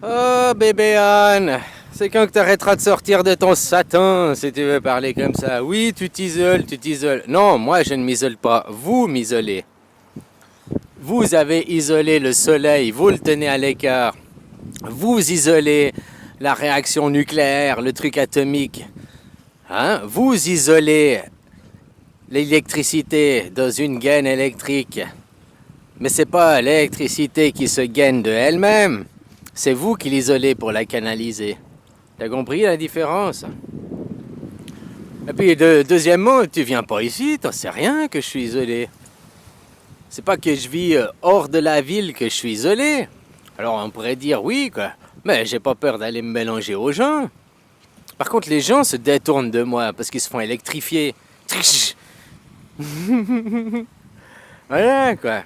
Oh, bébé Anne, c'est quand que t'arrêteras de sortir de ton satin si tu veux parler comme ça. Oui, tu t'isoles, tu t'isoles. Non, moi je ne m'isole pas. Vous m'isolez. Vous avez isolé le soleil, vous le tenez à l'écart. Vous isolez la réaction nucléaire, le truc atomique. Hein? Vous isolez l'électricité dans une gaine électrique. Mais c'est pas l'électricité qui se gaine de elle-même. C'est vous qui l'isolez pour la canaliser. T'as compris la différence? Et puis, deuxièmement, tu viens pas ici, t'en sais rien que je suis isolé. C'est pas que je vis hors de la ville que je suis isolé. Alors on pourrait dire oui, quoi. Mais j'ai pas peur d'aller me mélanger aux gens. Par contre, les gens se détournent de moi parce qu'ils se font électrifier. Voilà, quoi.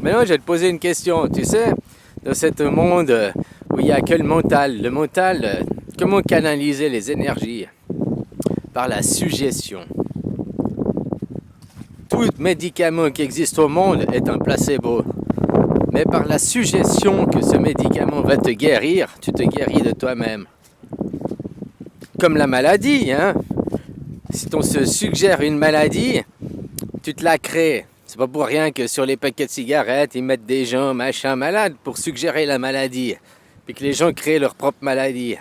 Maintenant, je vais te poser une question. Tu sais, dans ce monde où il n'y a que le mental, comment canaliser les énergies? Par la suggestion. Tout médicament qui existe au monde est un placebo. Mais par la suggestion que ce médicament va te guérir, tu te guéris de toi-même. Comme la maladie, hein. Si on se suggère une maladie, tu te la crées. C'est pas pour rien que sur les paquets de cigarettes, ils mettent des gens machin malades pour suggérer la maladie. Puis que les gens créent leur propre maladie.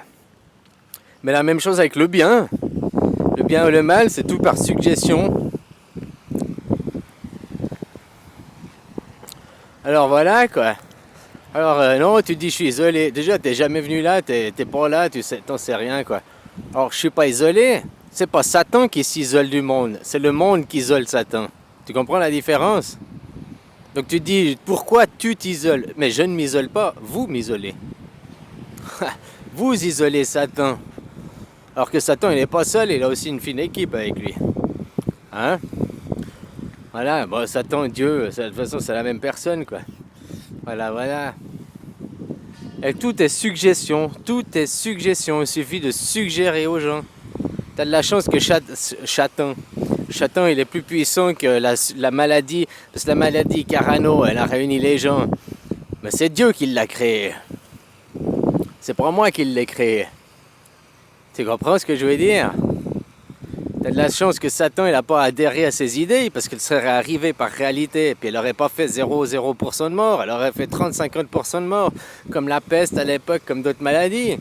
Mais la même chose avec le bien. Le bien ou le mal, c'est tout par suggestion. Alors voilà, quoi. Alors non, tu dis je suis isolé. Déjà, t'es jamais venu là, t'es pas là, t'en sais rien, quoi. Alors je suis pas isolé. C'est pas Satan qui s'isole du monde, c'est le monde qui isole Satan. Tu comprends la différence? Donc tu dis pourquoi tu t'isoles? Mais je ne m'isole pas, vous m'isolez. Vous isolez Satan. Alors que Satan il n'est pas seul, il a aussi une fine équipe avec lui. Hein? Voilà, bon Satan, Dieu, de toute façon c'est la même personne, quoi. Voilà, voilà. Et tout est suggestion, il suffit de suggérer aux gens. T'as de la chance que Satan, il est plus puissant que la maladie, parce que la maladie Carano, elle a réuni les gens. Mais c'est Dieu qui l'a créé. C'est pas moi qui l'ai créé. Tu comprends ce que je veux dire? T'as de la chance que Satan, il n'a pas adhéré à ses idées, parce qu'il serait arrivé par réalité, puis il n'aurait pas fait 0,0% de mort, elle aurait fait 30-50% de mort, comme la peste à l'époque, comme d'autres maladies.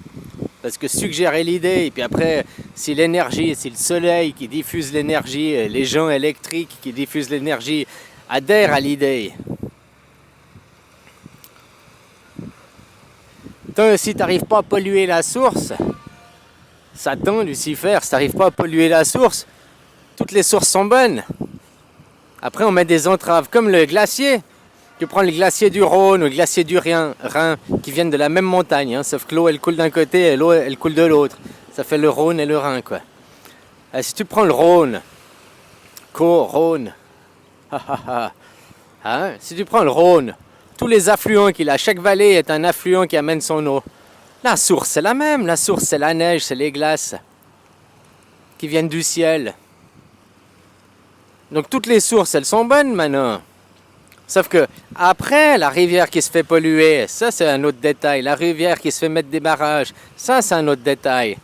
Parce que suggérer l'idée, et puis après, si l'énergie, si le soleil qui diffuse l'énergie, les gens électriques qui diffusent l'énergie adhèrent à l'idée. Tant si tu n'arrives pas à polluer la source, Satan, Lucifer, si tu n'arrives pas à polluer la source, toutes les sources sont bonnes. Après, on met des entraves, comme le glacier. Tu prends le glacier du Rhône ou le glacier du Rhin, qui viennent de la même montagne, hein, sauf que l'eau elle coule d'un côté et l'eau elle coule de l'autre. Ça fait le Rhône et le Rhin, quoi. Si tu prends le Rhône, Rhône, hein, si tu prends le Rhône, tous les affluents qu'il a, chaque vallée est un affluent qui amène son eau. La source c'est la même, la source c'est la neige, c'est les glaces qui viennent du ciel. Donc toutes les sources elles sont bonnes maintenant. Sauf que après, la rivière qui se fait polluer, ça c'est un autre détail. La rivière qui se fait mettre des barrages, ça c'est un autre détail.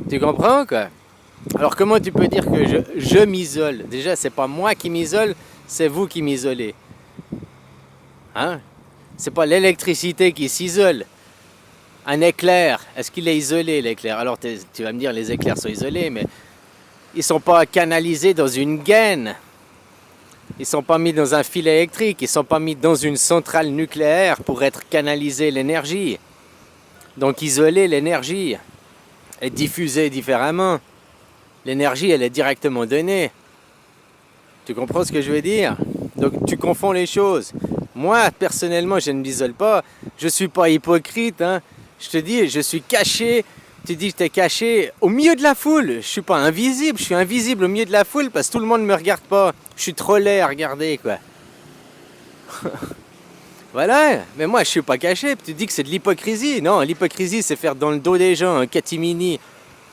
Tu comprends, quoi? Alors comment tu peux dire que je m'isole? Déjà, c'est pas moi qui m'isole, c'est vous qui m'isolez. Hein? C'est pas l'électricité qui s'isole. Un éclair, est-ce qu'il est isolé, l'éclair? Alors tu vas me dire, les éclairs sont isolés, mais ils sont pas canalisés dans une gaine. Ils ne sont pas mis dans un fil électrique, ils ne sont pas mis dans une centrale nucléaire pour être canalisée l'énergie. Donc isoler l'énergie et diffuser différemment. L'énergie, elle est directement donnée. Tu comprends ce que je veux dire? Donc tu confonds les choses. Moi, personnellement, je ne m'isole pas. Je ne suis pas hypocrite. Hein. Je te dis, je suis caché. Tu dis que tu es caché au milieu de la foule. Je ne suis pas invisible, je suis invisible au milieu de la foule parce que tout le monde ne me regarde pas. Je suis trop laid à regarder, quoi. Voilà, mais moi je suis pas caché. Tu dis que c'est de l'hypocrisie. Non, l'hypocrisie c'est faire dans le dos des gens, un catimini.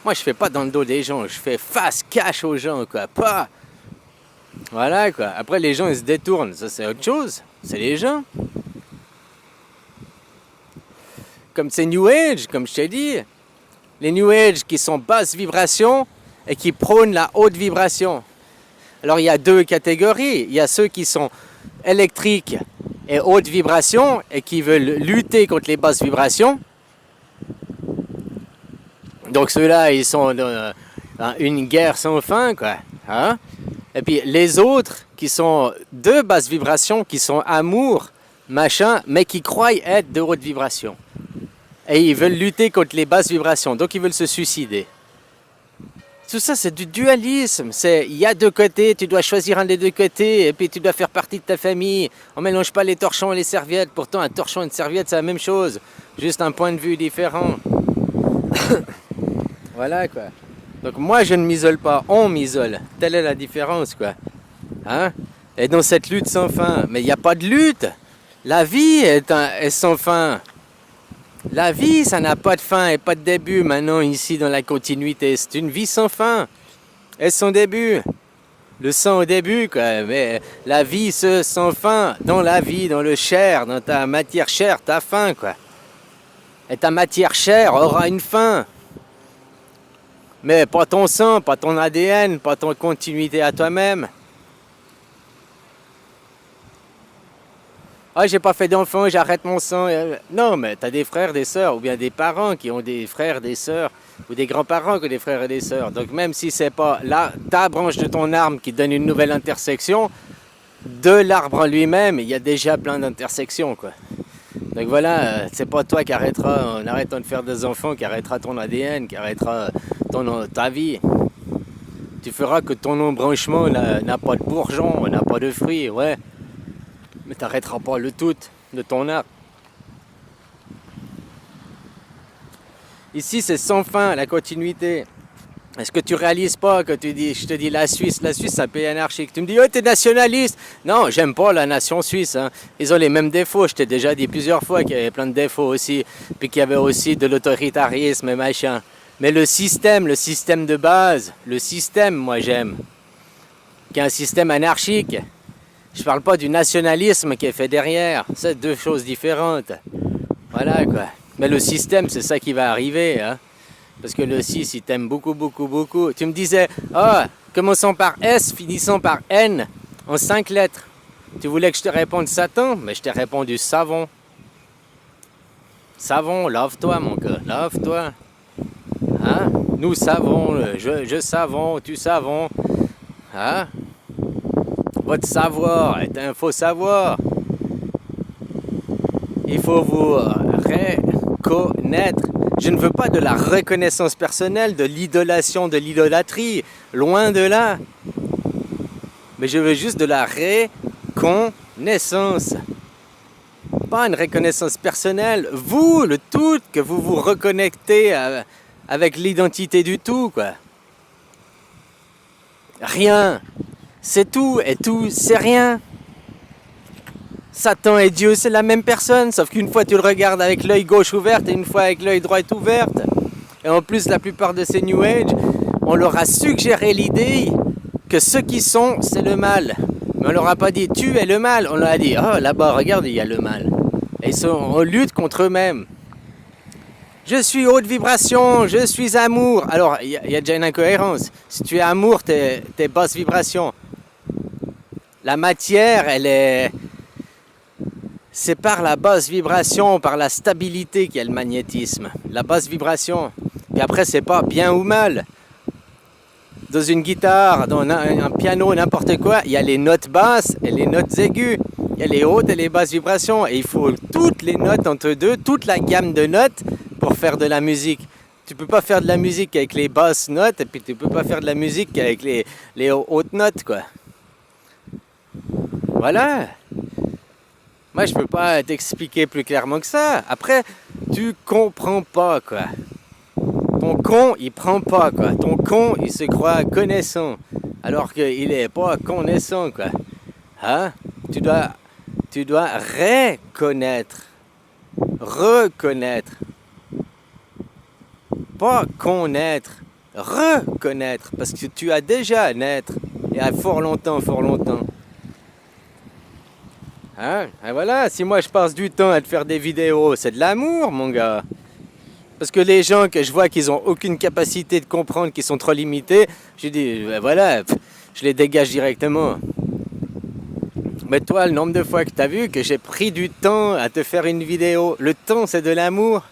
Moi je fais pas dans le dos des gens, je fais face cash aux gens, quoi. Pas. Voilà, quoi. Après les gens ils se détournent, ça c'est autre chose. C'est les gens. comme c'est New Age, comme je t'ai dit. Les New Age qui sont basse vibration et qui prônent la haute vibration. Alors il y a deux catégories. Il y a ceux qui sont électriques et haute vibration et qui veulent lutter contre les basses vibrations. Donc ceux-là, ils sont dans une guerre sans fin, quoi. Hein? Et puis les autres qui sont de basse vibration, qui sont amour, machin, mais qui croient être de haute vibration. Et ils veulent lutter contre les basses vibrations, donc ils veulent se suicider. Tout ça, c'est du dualisme. Il y a deux côtés, tu dois choisir un des deux côtés, et puis tu dois faire partie de ta famille. On ne mélange pas les torchons et les serviettes. Pourtant, un torchon et une serviette, c'est la même chose. Juste un point de vue différent. Voilà, quoi. Donc moi, je ne m'isole pas, on m'isole. Telle est la différence, quoi. Hein? Et dans cette lutte sans fin, mais il n'y a pas de lutte. La vie est sans fin. La vie, ça n'a pas de fin et pas de début maintenant ici dans la continuité. C'est une vie sans fin et sans début. Le sang au début, quoi. Mais la vie sans fin, dans la vie, dans le chair, dans ta matière chair, t'as faim, quoi. Et ta matière chair aura une fin. Mais pas ton sang, pas ton ADN, pas ton continuité à toi-même. Ah, j'ai pas fait d'enfant, j'arrête mon sang. Non, mais t'as des frères, des sœurs, ou bien des parents qui ont des frères, des sœurs, ou des grands-parents qui ont des frères et des sœurs. Donc même si c'est pas là, ta branche de ton arbre qui donne une nouvelle intersection, de l'arbre en lui-même, il y a déjà plein d'intersections, quoi. Donc voilà, c'est pas toi qui arrêtera, en arrêtant de faire des enfants, qui arrêtera ton ADN, qui arrêtera ta vie. Tu feras que ton embranchement n'a pas de bourgeon, n'a pas de fruits, ouais. Mais tu n'arrêteras pas le tout de ton arbre. Ici, c'est sans fin, la continuité. Est-ce que tu réalises pas que je te dis la Suisse, c'est un pays anarchique. Tu me dis, oh, t'es nationaliste. Non, j'aime pas la nation suisse. Hein. Ils ont les mêmes défauts. Je t'ai déjà dit plusieurs fois qu'il y avait plein de défauts aussi. Puis qu'il y avait aussi de l'autoritarisme et machin. Mais le système de base, le système, moi j'aime. Qui est un système anarchique. Je parle pas du nationalisme qui est fait derrière. C'est deux choses différentes. Voilà, quoi. Mais le système, c'est ça qui va arriver, hein. Parce que le 6, il t'aime beaucoup, beaucoup, beaucoup. Tu me disais, commençons par S, finissons par N, en 5 lettres. Tu voulais que je te réponde Satan, mais je t'ai répondu savon. Savon, lave-toi, mon gars, lave-toi. Hein? Nous savons, je savons, tu savons. Hein? Votre savoir est un faux savoir. Il faut vous reconnaître. Je ne veux pas de la reconnaissance personnelle, de l'idolation, de l'idolâtrie. Loin de là. Mais je veux juste de la reconnaissance. Pas une reconnaissance personnelle. Vous, le tout, que vous vous reconnectez avec l'identité du tout, quoi. Rien. C'est tout, et tout, c'est rien. Satan et Dieu, c'est la même personne, sauf qu'une fois tu le regardes avec l'œil gauche ouvert et une fois avec l'œil droit ouvert. Et en plus, la plupart de ces New Age, on leur a suggéré l'idée que ce qui sont, c'est le mal. Mais on leur a pas dit, tu es le mal. On leur a dit, oh là-bas, regarde, il y a le mal. Et ils sont en lutte contre eux-mêmes. Je suis haute vibration, je suis amour. Alors, il y a déjà une incohérence. Si tu es amour, t'es basse vibration. La matière, c'est par la basse vibration, par la stabilité qu'il y a le magnétisme. La basse vibration. Et après, c'est pas bien ou mal. Dans une guitare, dans un piano, n'importe quoi, il y a les notes basses et les notes aiguës. Il y a les hautes et les basses vibrations. Et il faut toutes les notes entre deux, toute la gamme de notes pour faire de la musique. Tu peux pas faire de la musique avec les basses notes et puis tu peux pas faire de la musique avec les hautes notes, quoi. Voilà. Moi, je peux pas t'expliquer plus clairement que ça. Après, tu comprends pas, quoi. Ton con, il prend pas, quoi. Ton con, il se croit connaissant, alors qu'il est pas connaissant, quoi. Hein? Tu dois reconnaître. Reconnaître. Pas connaître. Reconnaître. Parce que tu as déjà à naître. Et à fort longtemps, fort longtemps. Hein? Et voilà, si moi je passe du temps à te faire des vidéos, c'est de l'amour, mon gars. Parce que les gens que je vois qu'ils ont aucune capacité de comprendre, qui sont trop limités, je dis, ben voilà, je les dégage directement. Mais toi, le nombre de fois que tu as vu que j'ai pris du temps à te faire une vidéo, le temps c'est de l'amour.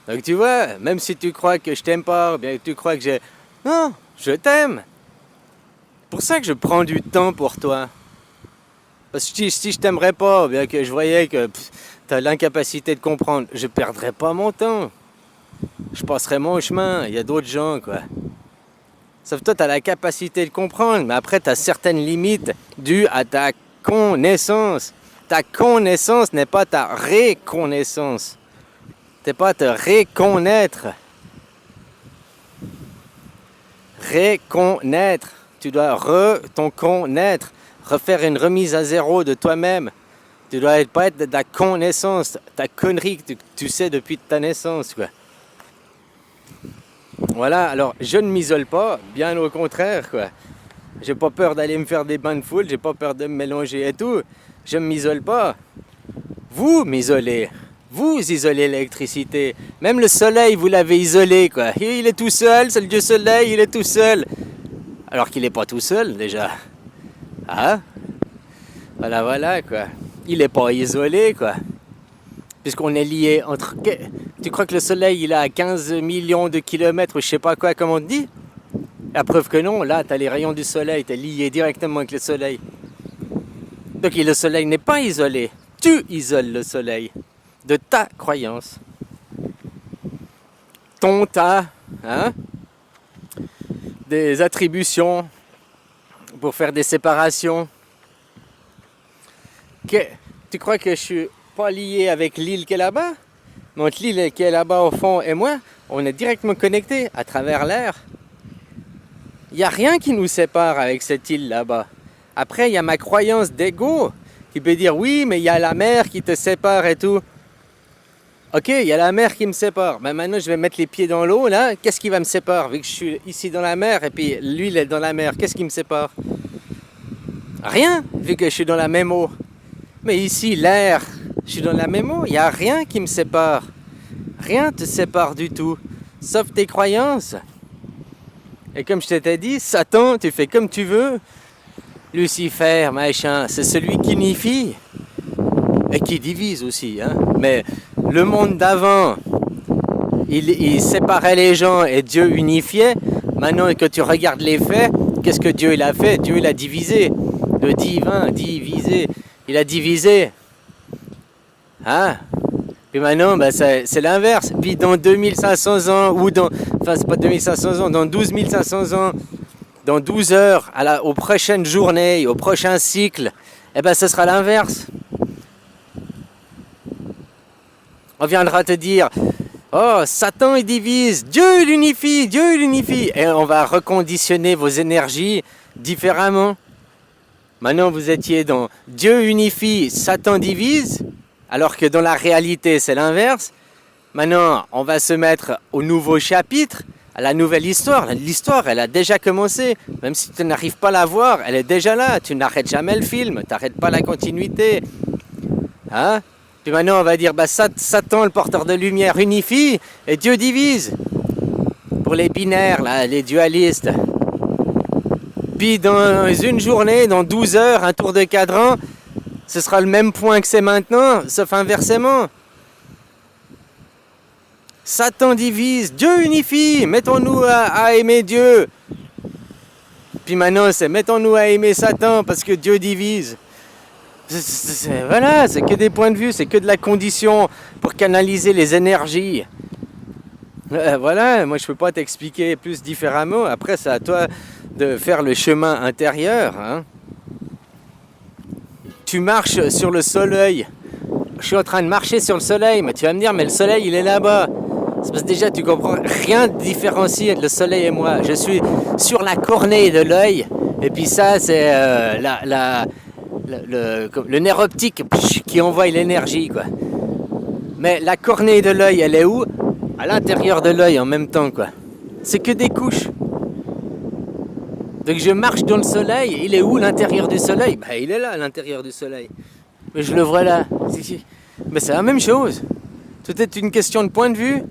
Donc tu vois, même si tu crois que je t'aime pas, ou bien que tu crois que j'ai... Non, je t'aime. C'est pour ça que je prends du temps pour toi. Parce que si je t'aimerais pas, ou bien que je voyais que tu as l'incapacité de comprendre, je perdrais pas mon temps. Je passerais mon chemin, il y a d'autres gens, quoi. Sauf que toi, tu as la capacité de comprendre, mais après, tu as certaines limites dues à ta connaissance. Ta connaissance n'est pas ta reconnaissance. T'es pas à te reconnaître. Reconnaître. Tu dois ton connaître. Refaire une remise à zéro de toi-même. Tu dois pas être de ta connaissance, ta connerie que tu sais depuis ta naissance, quoi. Voilà, alors je ne m'isole pas, bien au contraire, quoi. J'ai pas peur d'aller me faire des bains de foule, j'ai pas peur de me mélanger et tout. Je ne m'isole pas. Vous m'isolez. Vous isolez l'électricité. Même le soleil, vous l'avez isolé, quoi. Il est tout seul, c'est le dieu soleil, il est tout seul. Alors qu'il n'est pas tout seul, déjà. Ah? Voilà, voilà, quoi. Il n'est pas isolé, quoi. Puisqu'on est lié entre... Tu crois que le soleil, il est à 15 millions de kilomètres, ou je sais pas quoi, comme on te dit? La preuve que non, là, tu as les rayons du soleil, tu es lié directement avec le soleil. Donc le soleil n'est pas isolé. Tu isoles le soleil de ta croyance. Ton tas, hein? Des attributions pour faire des séparations. Tu crois que je suis pas lié avec l'île qui est là-bas? Mais entre l'île qui est là-bas au fond et moi, on est directement connectés à travers l'air. Il n'y a rien qui nous sépare avec cette île là-bas. Après, il y a ma croyance d'ego qui peut dire oui, mais il y a la mer qui te sépare et tout. Ok, il y a la mer qui me sépare. Mais maintenant, je vais mettre les pieds dans l'eau, là. Qu'est-ce qui va me séparer? Vu que je suis ici dans la mer et puis lui, il est dans la mer. Qu'est-ce qui me sépare? Rien, vu que je suis dans la même eau. Mais ici, l'air, je suis dans la même eau. Il n'y a rien qui me sépare. Rien ne te sépare du tout. Sauf tes croyances. Et comme je t'ai dit, Satan, tu fais comme tu veux. Lucifer, machin, c'est celui qui unifie. Et qui divise aussi, hein. Mais le monde d'avant, il séparait les gens et Dieu unifiait. Maintenant que tu regardes les faits, qu'est-ce que Dieu il a fait? Dieu il a divisé. Le divin, divisé. Il a divisé. Hein? Puis maintenant, ben, c'est l'inverse. Puis dans 2500 ans, ou dans... Enfin, c'est pas 2500 ans, dans 12 500 ans, dans 12 heures, aux prochaines journées, au prochain cycle, eh ben, ce sera l'inverse. On viendra te dire, oh, Satan il divise, Dieu il unifie, Dieu il unifie. Et on va reconditionner vos énergies différemment. Maintenant vous étiez dans Dieu unifie, Satan divise, alors que dans la réalité c'est l'inverse. Maintenant on va se mettre au nouveau chapitre, à la nouvelle histoire. L'histoire elle a déjà commencé, même si tu n'arrives pas à la voir, elle est déjà là. Tu n'arrêtes jamais le film, tu n'arrêtes pas la continuité. Hein? Puis maintenant on va dire, bah, Satan, le porteur de lumière, unifie et Dieu divise. Pour les binaires, là, les dualistes. Puis dans une journée, dans 12 heures, un tour de cadran, ce sera le même point que c'est maintenant, sauf inversement. Satan divise, Dieu unifie, mettons-nous à aimer Dieu. Puis maintenant c'est mettons-nous à aimer Satan parce que Dieu divise. Voilà, c'est que des points de vue, c'est que de la condition pour canaliser les énergies. Voilà, moi je peux pas t'expliquer plus différemment. Après, c'est à toi de faire le chemin intérieur. Hein. Tu marches sur le soleil. Je suis en train de marcher sur le soleil, mais tu vas me dire, mais le soleil il est là-bas. C'est parce que déjà tu comprends rien de différencier entre le soleil et moi. Je suis sur la cornée de l'œil, et puis ça c'est le nerf optique qui envoie l'énergie, quoi. Mais la cornée de l'œil, elle est où? À l'intérieur de l'œil en même temps, quoi. C'est que des couches. Donc je marche dans le soleil. Il est où l'intérieur du soleil? Ben, il est là, l'intérieur du soleil. Mais je le vois là. Mais c'est la même chose. Tout est une question de point de vue.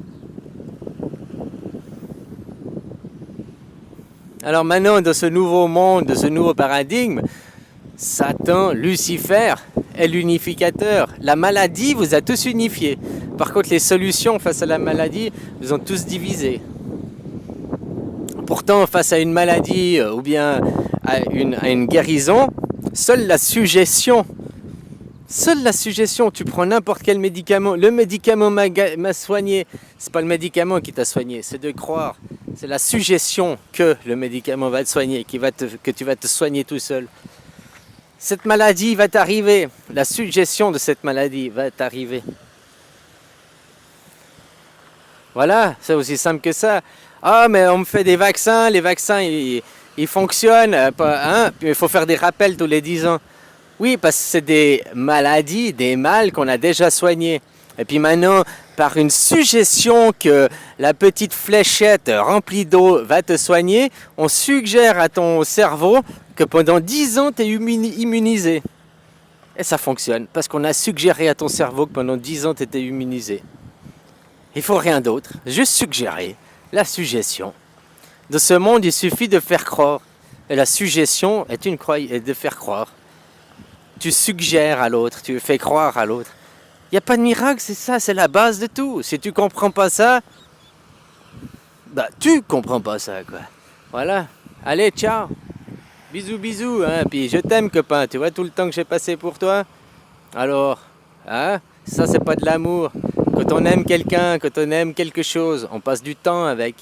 Alors maintenant, dans ce nouveau monde, de ce nouveau paradigme, Satan, Lucifer est l'unificateur. La maladie vous a tous unifiés. Par contre, les solutions face à la maladie vous ont tous divisés. Pourtant, face à une maladie ou bien à une guérison, seule la suggestion, tu prends n'importe quel médicament, le médicament m'a soigné, c'est pas le médicament qui t'a soigné, c'est de croire, c'est la suggestion que le médicament va te soigner, que tu vas te soigner tout seul. Cette maladie va t'arriver, la suggestion de cette maladie va t'arriver. Voilà, c'est aussi simple que ça. Ah, mais on me fait des vaccins, les vaccins ils fonctionnent, hein? Il faut faire des rappels tous les 10 ans. Oui, parce que c'est des maladies, des mâles qu'on a déjà soignés. Et puis maintenant, par une suggestion que la petite fléchette remplie d'eau va te soigner, on suggère à ton cerveau que pendant 10 ans, tu es immunisé. Et ça fonctionne, parce qu'on a suggéré à ton cerveau que pendant 10 ans, tu étais immunisé. Il faut rien d'autre, juste suggérer, la suggestion. Dans ce monde, il suffit de faire croire. Et la suggestion est de faire croire. Tu suggères à l'autre, tu fais croire à l'autre. Il n'y a pas de miracle, c'est ça, c'est la base de tout. Si tu comprends pas ça, bah tu comprends pas ça, quoi. Voilà. Allez, ciao. Bisous, bisous, hein. Puis je t'aime, copain. Tu vois tout le temps que j'ai passé pour toi. Alors, hein, ça c'est pas de l'amour. Quand on aime quelqu'un, quand on aime quelque chose, on passe du temps avec.